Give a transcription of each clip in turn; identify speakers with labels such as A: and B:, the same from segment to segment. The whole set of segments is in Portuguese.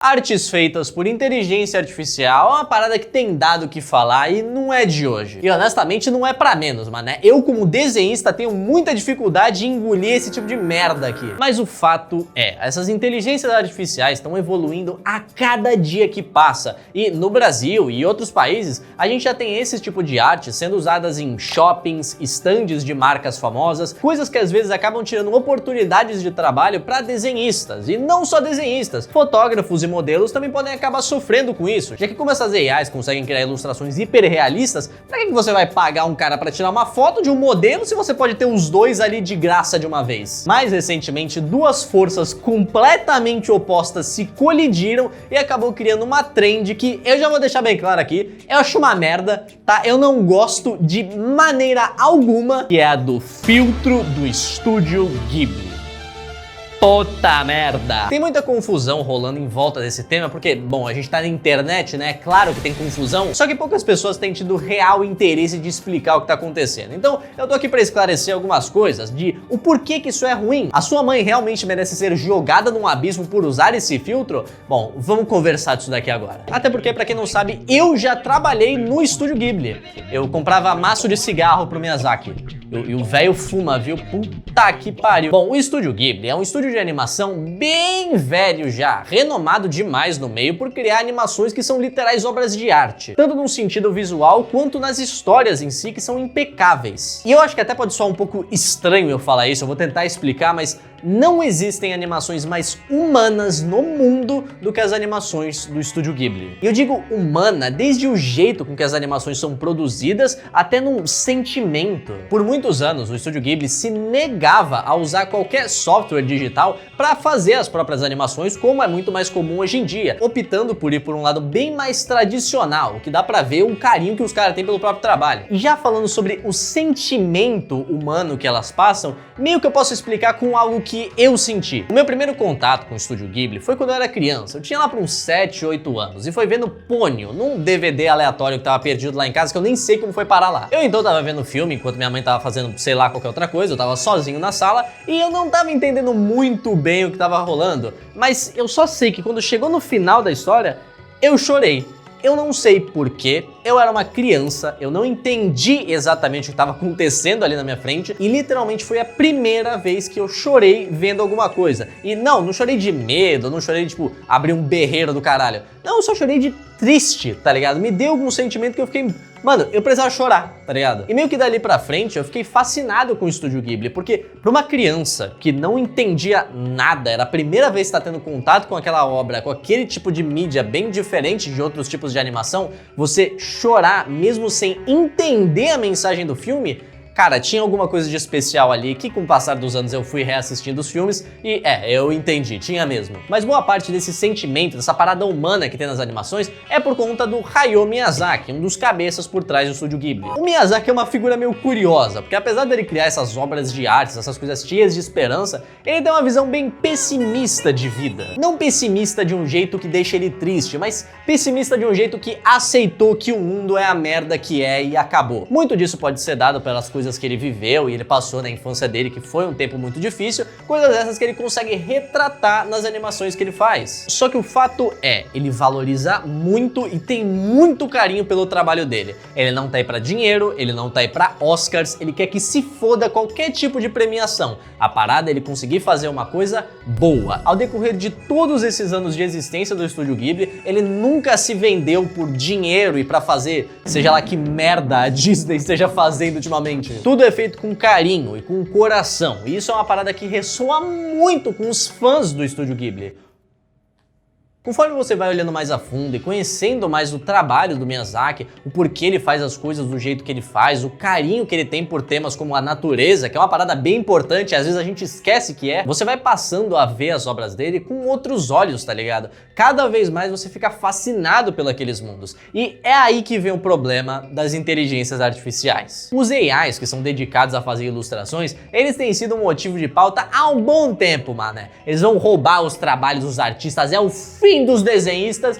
A: Artes feitas por inteligência artificial é uma parada que tem dado o que falar e não é de hoje. E honestamente não é pra menos, mané. Eu como desenhista tenho muita dificuldade em engolir esse tipo de merda aqui. Mas o fato é, essas inteligências artificiais estão evoluindo a cada dia que passa. E no Brasil e outros países, a gente já tem esse tipo de arte sendo usadas em shoppings, estandes de marcas famosas, coisas que às vezes acabam tirando oportunidades de trabalho pra desenhistas. E não só desenhistas, fotógrafos e modelos também podem acabar sofrendo com isso, já que como essas AIs conseguem criar ilustrações hiperrealistas, pra que você vai pagar um cara pra tirar uma foto de um modelo se você pode ter os dois ali de graça de uma vez? Mais recentemente, duas forças completamente opostas se colidiram e acabou criando uma trend que eu já vou deixar bem claro aqui, eu acho uma merda, tá? Eu não gosto de maneira alguma, que é a do filtro do Estúdio Ghibli. Puta merda! Tem muita confusão rolando em volta desse tema, porque, bom, a gente tá na internet, né? Claro que tem confusão, só que poucas pessoas têm tido real interesse de explicar o que tá acontecendo. Então, eu tô aqui pra esclarecer algumas coisas de o porquê que isso é ruim. A sua mãe realmente merece ser jogada num abismo por usar esse filtro? Bom, vamos conversar disso daqui agora. Até porque, pra quem não sabe, eu já trabalhei no Estúdio Ghibli. Eu comprava maço de cigarro pro Miyazaki. E o velho fuma, viu? Puta que pariu. Bom, o Estúdio Ghibli é um estúdio de animação bem velho já, renomado demais no meio por criar animações que são literais obras de arte, tanto no sentido visual quanto nas histórias em si, que são impecáveis. E eu acho que até pode soar um pouco estranho eu falar isso, eu vou tentar explicar, mas não existem animações mais humanas no mundo do que as animações do Estúdio Ghibli. E eu digo humana desde o jeito com que as animações são produzidas até num sentimento. Por muitos anos, o Estúdio Ghibli se negava a usar qualquer software digital para fazer as próprias animações, como é muito mais comum hoje em dia, optando por ir por um lado bem mais tradicional, que dá pra ver o carinho que os caras têm pelo próprio trabalho. E já falando sobre o sentimento humano que elas passam, meio que eu posso explicar com algo que eu senti. O meu primeiro contato com o Estúdio Ghibli foi quando eu era criança. Eu tinha lá para uns 7, 8 anos e foi vendo Ponyo, num DVD aleatório que tava perdido lá em casa, que eu nem sei como foi parar lá. Eu então tava vendo o filme enquanto minha mãe tava fazendo sei lá qualquer outra coisa, eu tava sozinho na sala e eu não tava entendendo muito bem o que tava rolando, mas eu só sei que quando chegou no final da história, eu chorei. Eu não sei porquê, eu era uma criança, eu não entendi exatamente o que estava acontecendo ali na minha frente e literalmente foi a primeira vez que eu chorei vendo alguma coisa. E não chorei de medo, não chorei de tipo, abrir um berreiro do caralho. Não, eu só chorei de triste, tá ligado? Me deu algum sentimento que eu fiquei... Mano, eu precisava chorar, tá ligado? E meio que dali pra frente eu fiquei fascinado com o Estúdio Ghibli, porque pra uma criança que não entendia nada, era a primeira vez que tá tendo contato com aquela obra, com aquele tipo de mídia bem diferente de outros tipos de animação, você chorar mesmo sem entender a mensagem do filme, cara, tinha alguma coisa de especial ali que com o passar dos anos eu fui reassistindo os filmes e eu entendi, tinha mesmo. Mas boa parte desse sentimento, dessa parada humana que tem nas animações é por conta do Hayao Miyazaki, um dos cabeças por trás do Estúdio Ghibli. O Miyazaki é uma figura meio curiosa, porque apesar dele criar essas obras de arte, essas coisas cheias de esperança, ele tem uma visão bem pessimista de vida. Não pessimista de um jeito que deixa ele triste, mas pessimista de um jeito que aceitou que o mundo é a merda que é e acabou. Muito disso pode ser dado pelas coisas que ele viveu e ele passou na infância dele, que foi um tempo muito difícil, coisas essas que ele consegue retratar nas animações que ele faz. Só que o fato é, ele valoriza muito e tem muito carinho pelo trabalho dele. Ele não tá aí pra dinheiro, ele não tá aí pra Oscars, ele quer que se foda qualquer tipo de premiação. A parada é ele conseguir fazer uma coisa boa. Ao decorrer de todos esses anos de existência do Estúdio Ghibli, ele nunca se vendeu por dinheiro e pra fazer, seja lá que merda a Disney esteja fazendo ultimamente. Tudo é feito com carinho e com coração, e isso é uma parada que ressoa muito com os fãs do Estúdio Ghibli. Conforme você vai olhando mais a fundo e conhecendo mais o trabalho do Miyazaki, o porquê ele faz as coisas do jeito que ele faz, o carinho que ele tem por temas como a natureza, que é uma parada bem importante e às vezes a gente esquece que é, você vai passando a ver as obras dele com outros olhos, tá ligado? Cada vez mais você fica fascinado pelos aqueles mundos. E é aí que vem o problema das inteligências artificiais. Os AIs que são dedicados a fazer ilustrações, eles têm sido um motivo de pauta há um bom tempo, mané. Eles vão roubar os trabalhos dos artistas, é o fim fim dos desenhistas.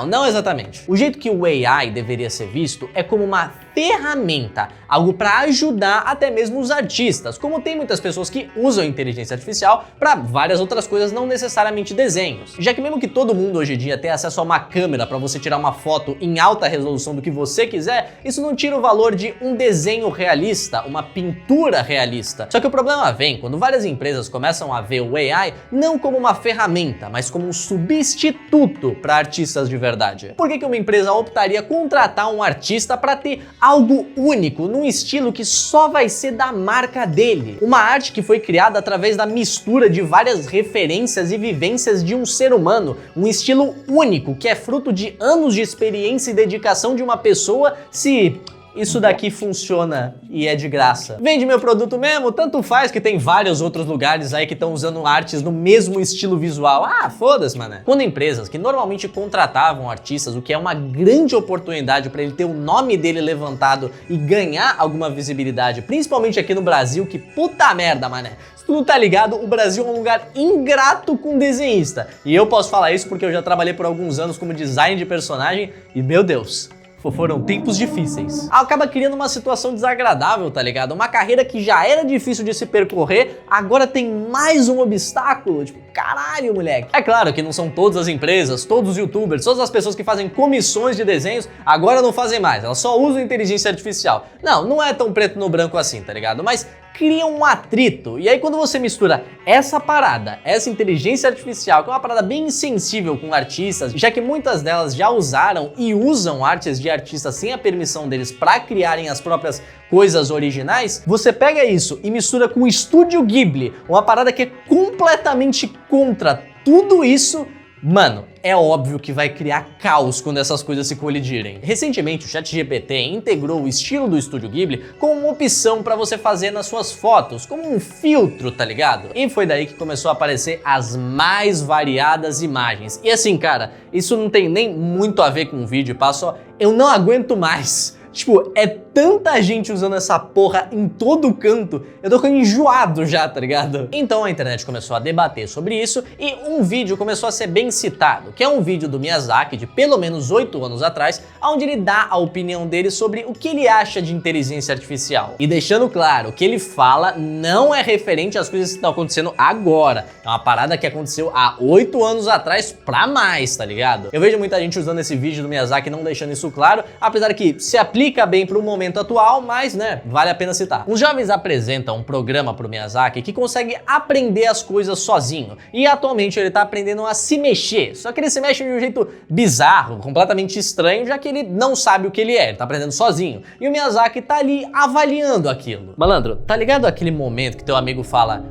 A: Não exatamente. O jeito que o AI deveria ser visto é como uma ferramenta, algo para ajudar até mesmo os artistas, como tem muitas pessoas que usam inteligência artificial para várias outras coisas, não necessariamente desenhos. Já que mesmo que todo mundo hoje em dia tenha acesso a uma câmera para você tirar uma foto em alta resolução do que você quiser, isso não tira o valor de um desenho realista, uma pintura realista. Só que o problema vem quando várias empresas começam a ver o AI não como uma ferramenta, mas como um substituto para artistas de verdade. Por que uma empresa optaria contratar um artista para ter algo único, num estilo que só vai ser da marca dele? Uma arte que foi criada através da mistura de várias referências e vivências de um ser humano, um estilo único que é fruto de anos de experiência e dedicação de uma pessoa. Se isso daqui funciona e é de graça, vende meu produto mesmo, tanto faz, que tem vários outros lugares aí que estão usando artes no mesmo estilo visual. Ah, foda-se, mané. Quando empresas que normalmente contratavam artistas, o que é uma grande oportunidade para ele ter o nome dele levantado e ganhar alguma visibilidade, principalmente aqui no Brasil, que puta merda, mané. Se tu não tá ligado, o Brasil é um lugar ingrato com desenhista. E eu posso falar isso porque eu já trabalhei por alguns anos como design de personagem e, meu Deus, foram tempos difíceis. Acaba criando uma situação desagradável, tá ligado? Uma carreira que já era difícil de se percorrer, agora tem mais um obstáculo. Tipo, caralho, moleque. É claro que não são todas as empresas, todos os youtubers, todas as pessoas que fazem comissões de desenhos, agora não fazem mais, elas só usam inteligência artificial. Não é tão preto no branco assim, tá ligado? Mas cria um atrito. E aí quando você mistura essa parada, essa inteligência artificial, que é uma parada bem insensível com artistas, já que muitas delas já usaram e usam artes de artistas sem a permissão deles para criarem as próprias coisas originais, você pega isso e mistura com o Estúdio Ghibli, uma parada que é completamente contra tudo isso. Mano, é óbvio que vai criar caos quando essas coisas se colidirem. Recentemente, o ChatGPT integrou o estilo do Estúdio Ghibli como uma opção para você fazer nas suas fotos, como um filtro, tá ligado? E foi daí que começou a aparecer as mais variadas imagens. E assim, cara, isso não tem nem muito a ver com o vídeo, só eu não aguento mais. Tipo, é tanta gente usando essa porra em todo canto, eu tô ficando enjoado já, tá ligado? Então a internet começou a debater sobre isso e um vídeo começou a ser bem citado, que é um vídeo do Miyazaki de pelo menos 8 anos atrás, onde ele dá a opinião dele sobre o que ele acha de inteligência artificial. E deixando claro, o que ele fala não é referente às coisas que estão acontecendo agora, é uma parada que aconteceu há 8 anos atrás pra mais, tá ligado? Eu vejo muita gente usando esse vídeo do Miyazaki não deixando isso claro, apesar que se aplica bem para o momento atual, mas, né, vale a pena citar. Os jovens apresentam um programa pro Miyazaki que consegue aprender as coisas sozinho, e atualmente ele tá aprendendo a se mexer, só que ele se mexe de um jeito bizarro, completamente estranho, já que ele não sabe o que ele tá aprendendo sozinho, e o Miyazaki tá ali avaliando aquilo. Malandro, tá ligado aquele momento que teu amigo fala,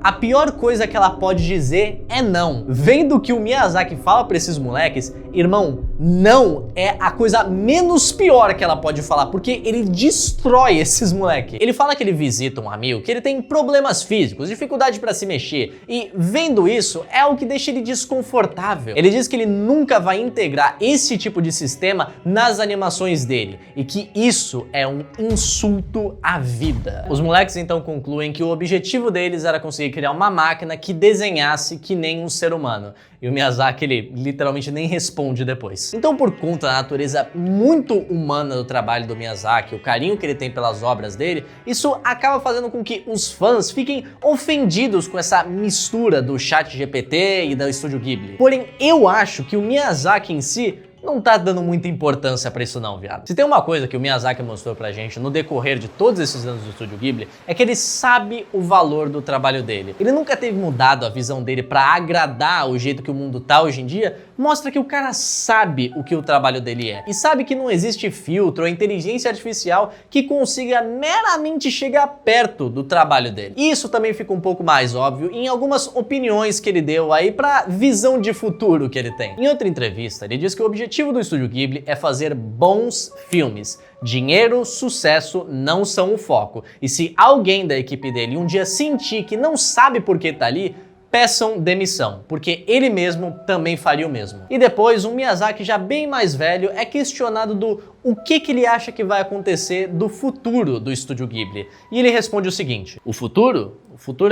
A: a pior coisa que ela pode dizer é não. Vendo o que o Miyazaki fala pra esses moleques, irmão, não é a coisa menos pior que ela pode falar, porque ele destrói esses moleques. Ele fala que ele visita um amigo, que ele tem problemas físicos, dificuldade pra se mexer, e vendo isso é o que deixa ele desconfortável. Ele diz que ele nunca vai integrar esse tipo de sistema nas animações dele, e que isso é um insulto à vida. Os moleques então concluem que o objetivo deles era conseguir criar uma máquina que desenhasse que nem um ser humano. E o Miyazaki, ele literalmente nem responde depois. Então, por conta da natureza muito humana do trabalho do Miyazaki, o carinho que ele tem pelas obras dele, isso acaba fazendo com que os fãs fiquem ofendidos com essa mistura do ChatGPT e do Estúdio Ghibli. Porém, eu acho que o Miyazaki em si não tá dando muita importância pra isso não, viado. Se tem uma coisa que o Miyazaki mostrou pra gente no decorrer de todos esses anos do Estúdio Ghibli, é que ele sabe o valor do trabalho dele. Ele nunca teve mudado a visão dele pra agradar o jeito que o mundo tá hoje em dia, mostra que o cara sabe o que o trabalho dele é. E sabe que não existe filtro ou inteligência artificial que consiga meramente chegar perto do trabalho dele. E isso também fica um pouco mais óbvio em algumas opiniões que ele deu aí pra visão de futuro que ele tem. Em outra entrevista, ele diz que o objetivo do Estúdio Ghibli é fazer bons filmes. Dinheiro, sucesso não são o foco. E se alguém da equipe dele um dia sentir que não sabe por que tá ali, peçam demissão, porque ele mesmo também faria o mesmo. E depois, um Miyazaki já bem mais velho é questionado do o que ele acha que vai acontecer do futuro do Estúdio Ghibli. E ele responde o seguinte: o futuro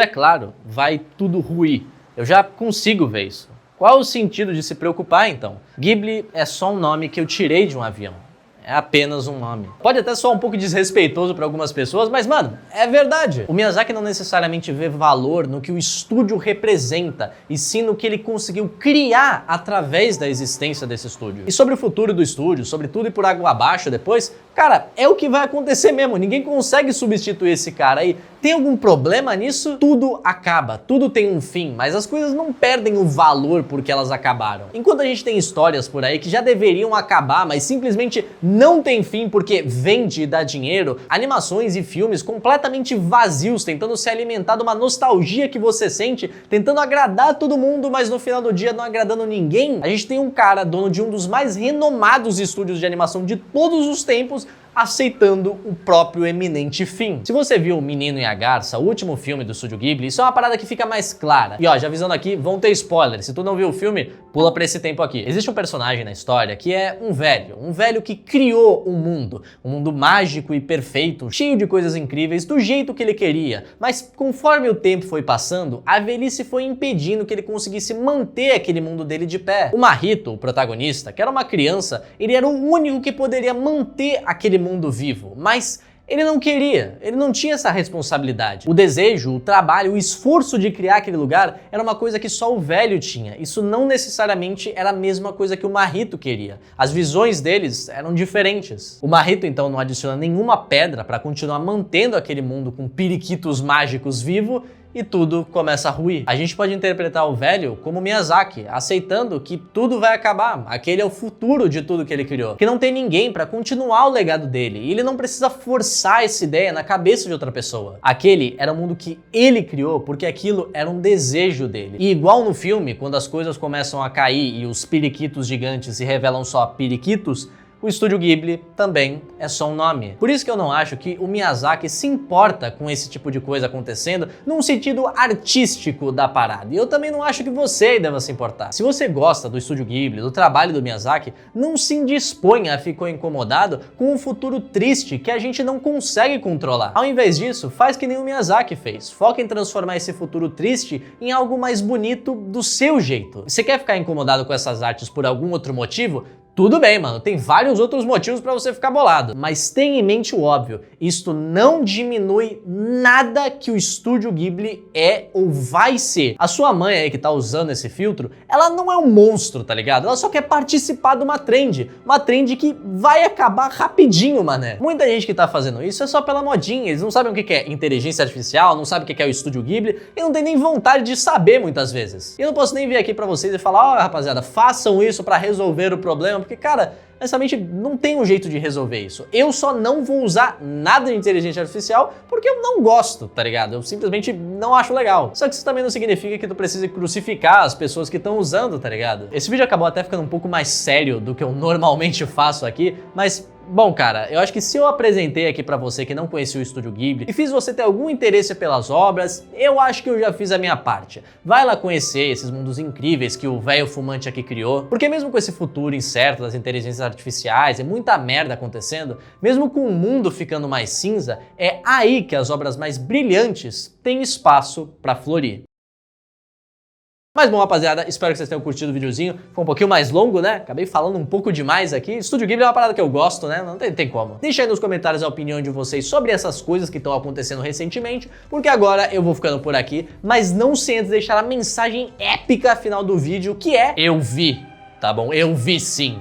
A: é claro, vai tudo ruir. Eu já consigo ver isso. Qual o sentido de se preocupar, então? Ghibli é só um nome que eu tirei de um avião. É apenas um nome. Pode até soar um pouco desrespeitoso para algumas pessoas, mas, mano, é verdade. O Miyazaki não necessariamente vê valor no que o estúdio representa, e sim no que ele conseguiu criar através da existência desse estúdio. E sobre o futuro do estúdio, sobre tudo e por água abaixo depois, cara, é o que vai acontecer mesmo. Ninguém consegue substituir esse cara aí. Tem algum problema nisso? Tudo acaba, tudo tem um fim, mas as coisas não perdem o valor porque elas acabaram. Enquanto a gente tem histórias por aí que já deveriam acabar, mas simplesmente não tem fim porque vende e dá dinheiro, animações e filmes completamente vazios, tentando se alimentar de uma nostalgia que você sente, tentando agradar todo mundo, mas no final do dia não agradando ninguém, a gente tem um cara, dono de um dos mais renomados estúdios de animação de todos os tempos, aceitando o próprio eminente fim. Se você viu O Menino e a Garça, o último filme do Estúdio Ghibli, isso é uma parada que fica mais clara. E ó, já avisando aqui, vão ter spoilers. Se tu não viu o filme, pula pra esse tempo aqui. Existe um personagem na história que é um velho que criou um mundo mágico e perfeito, cheio de coisas incríveis, do jeito que ele queria. Mas conforme o tempo foi passando, a velhice foi impedindo que ele conseguisse manter aquele mundo dele de pé. O Mahito, o protagonista, que era uma criança, ele era o único que poderia manter aquele mundo vivo, mas ele não queria, ele não tinha essa responsabilidade. O desejo, o trabalho, o esforço de criar aquele lugar era uma coisa que só o velho tinha. Isso não necessariamente era a mesma coisa que o Mahito queria. As visões deles eram diferentes. O Mahito então não adiciona nenhuma pedra para continuar mantendo aquele mundo com periquitos mágicos vivo, e tudo começa a ruir. A gente pode interpretar o velho como Miyazaki, aceitando que tudo vai acabar, aquele é o futuro de tudo que ele criou, que não tem ninguém para continuar o legado dele, e ele não precisa forçar essa ideia na cabeça de outra pessoa. Aquele era o mundo que ele criou porque aquilo era um desejo dele. E igual no filme, quando as coisas começam a cair e os periquitos gigantes se revelam só periquitos, o Estúdio Ghibli também é só um nome. Por isso que eu não acho que o Miyazaki se importa com esse tipo de coisa acontecendo num sentido artístico da parada. E eu também não acho que você deva se importar. Se você gosta do Estúdio Ghibli, do trabalho do Miyazaki, não se indisponha a ficar incomodado com um futuro triste que a gente não consegue controlar. Ao invés disso, faz que nem o Miyazaki fez. Foca em transformar esse futuro triste em algo mais bonito do seu jeito. Você quer ficar incomodado com essas artes por algum outro motivo? Tudo bem, mano, tem vários outros motivos pra você ficar bolado, mas tenha em mente o óbvio, isto não diminui nada que o Estúdio Ghibli é ou vai ser. A sua mãe aí que tá usando esse filtro, ela não é um monstro, tá ligado? Ela só quer participar de uma trend que vai acabar rapidinho, mané. Muita gente que tá fazendo isso é só pela modinha, eles não sabem o que é inteligência artificial, não sabem o que é o Estúdio Ghibli, e não tem nem vontade de saber muitas vezes. E eu não posso nem vir aqui pra vocês e falar, ó, rapaziada, façam isso pra resolver o problema, porque, cara, honestamente, não tem um jeito de resolver isso. Eu só não vou usar nada de inteligência artificial porque eu não gosto, tá ligado? Eu simplesmente não acho legal. Só que isso também não significa que tu precise crucificar as pessoas que estão usando, tá ligado? Esse vídeo acabou até ficando um pouco mais sério do que eu normalmente faço aqui, mas... bom, cara, eu acho que se eu apresentei aqui pra você que não conhecia o Estúdio Ghibli e fiz você ter algum interesse pelas obras, eu acho que eu já fiz a minha parte. Vai lá conhecer esses mundos incríveis que o velho fumante aqui criou, porque mesmo com esse futuro incerto das inteligências artificiais e muita merda acontecendo, mesmo com o mundo ficando mais cinza, é aí que as obras mais brilhantes têm espaço pra florir. Mas bom, rapaziada, espero que vocês tenham curtido o videozinho. Foi um pouquinho mais longo, né? Acabei falando um pouco demais aqui. Estúdio Ghibli é uma parada que eu gosto, né? Não tem como. Deixa aí nos comentários a opinião de vocês sobre essas coisas que estão acontecendo recentemente, porque agora eu vou ficando por aqui, mas não sem antes deixar a mensagem épica final do vídeo, que é: eu vi, tá bom? Eu vi sim.